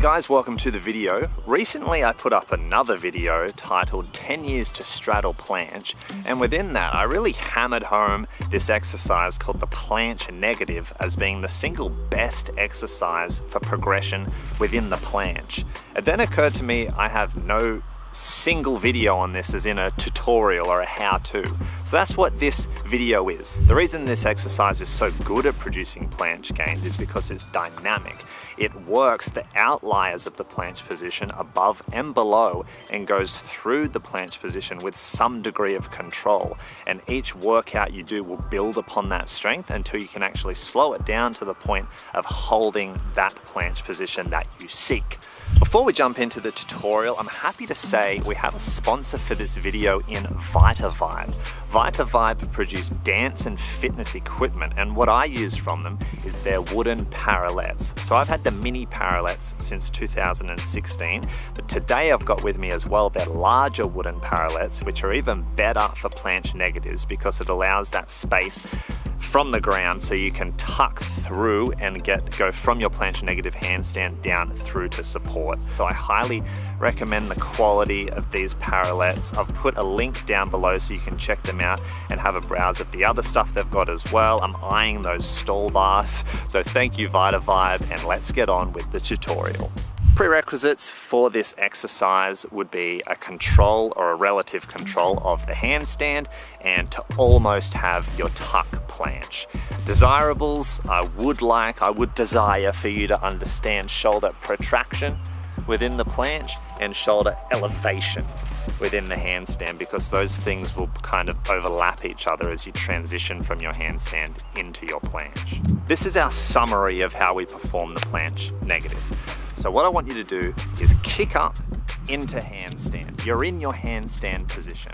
guys, welcome to the video. Recently I put up another video titled 10 Years to Straddle Planche, and within that I really hammered home this exercise called the planche negative as being the single best exercise for progression within the planche. It then occurred to me I have no single video on this as in a tutorial or a how-to. So that's what this video is. The reason this exercise is so good at producing planche gains is because it's dynamic. It works the outliers of the planche position above and below and goes through the planche position with some degree of control. And each workout you do will build upon that strength until you can actually slow it down to the point of holding that planche position that you seek. Before we jump into the tutorial, I'm happy to say we have a sponsor for this video in VitaVibe. VitaVibe produce dance and fitness equipment, and what I use from them is their wooden parallettes. So I've had the mini parallettes since 2016, but today I've got with me as well their larger wooden parallettes, which are even better for planche negatives because it allows that space from the ground so you can tuck through and go from your planche negative handstand down through to support. So I highly recommend the quality of these parallettes. I've put a link down below so you can check them out and have a browse at the other stuff they've got as well. I'm eyeing those stall bars. So thank you VitaVibe, and let's get on with the tutorial. Prerequisites for this exercise would be a control or a relative control of the handstand and to almost have your tuck planche. Desirables, I would desire for you to understand shoulder protraction within the planche and shoulder elevation within the handstand, because those things will kind of overlap each other as you transition from your handstand into your planche. This is our summary of how we perform the planche negative. So what I want you to do is kick up into handstand. You're in your handstand position.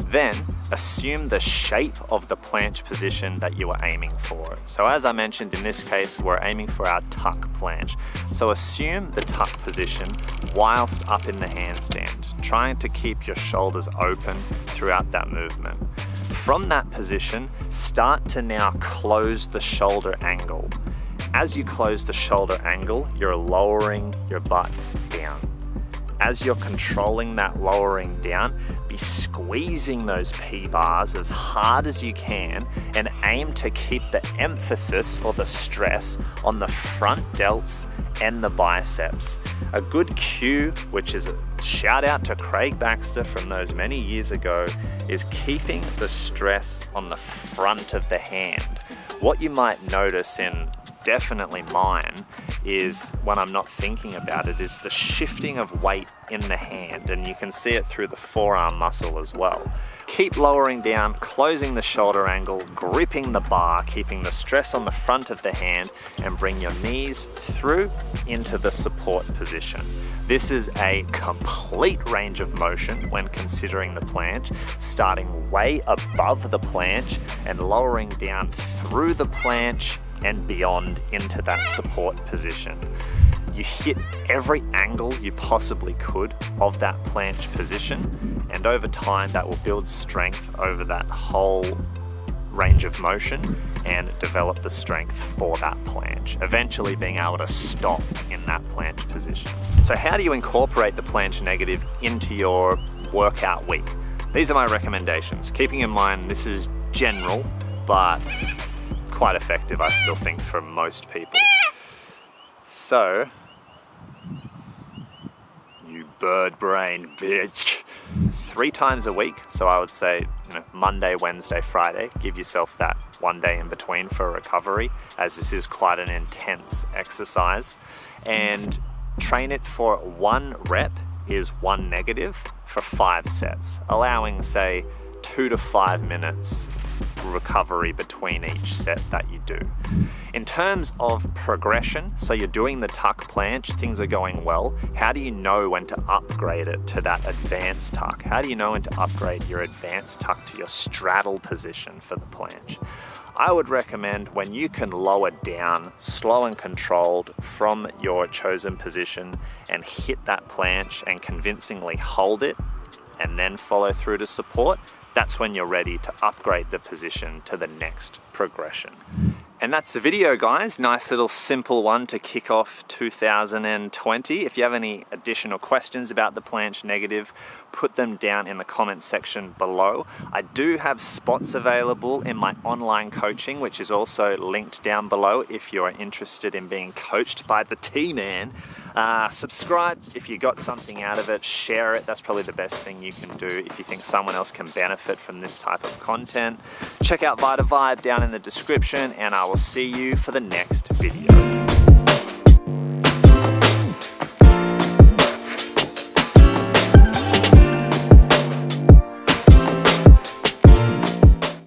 Then assume the shape of the planche position that you are aiming for. So as I mentioned, in this case, we're aiming for our tuck planche. So assume the tuck position whilst up in the handstand, trying to keep your shoulders open throughout that movement. From that position, start to now close the shoulder angle. As you close the shoulder angle, you're lowering your butt down. As you're controlling that lowering down, be squeezing those P-bars as hard as you can and aim to keep the emphasis or the stress on the front delts and the biceps. A good cue, which is a shout out to Craig Baxter from those many years ago, is keeping the stress on the front of the hand. What you might notice in definitely mine is when I'm not thinking about it is the shifting of weight in the hand, and you can see it through the forearm muscle as well. Keep lowering down, closing the shoulder angle, gripping the bar, keeping the stress on the front of the hand, and bring your knees through into the support position. This is a complete range of motion when considering the planche, starting way above the planche and lowering down through the planche and beyond into that support position. You hit every angle you possibly could of that planche position, and over time that will build strength over that whole range of motion and develop the strength for that planche, eventually being able to stop in that planche position. So how do you incorporate the planche negative into your workout week? These are my recommendations, keeping in mind this is general, but quite effective, I still think, for most people. So, you bird brain bitch. 3 times a week, so I would say, Monday, Wednesday, Friday. Give yourself that one day in between for recovery, as this is quite an intense exercise. And train it for 1 rep is 1 negative for 5 sets, allowing, say, 2 to 5 minutes recovery between each set that you do. In terms of progression, so you're doing the tuck planche, things are going well. How do you know when to upgrade it to that advanced tuck? How do you know when to upgrade your advanced tuck to your straddle position for the planche? I would recommend when you can lower down, slow and controlled from your chosen position and hit that planche and convincingly hold it and then follow through to support, that's when you're ready to upgrade the position to the next progression. And that's the video, guys. Nice little simple one to kick off 2020. If you have any additional questions about the Planche Negative, put them down in the comment section below. I do have spots available in my online coaching, which is also linked down below if you're interested in being coached by the T-Man. Subscribe if you got something out of it, share it. That's probably the best thing you can do if you think someone else can benefit from this type of content. Check out Vita Vibe down in the description, and I will see you for the next video.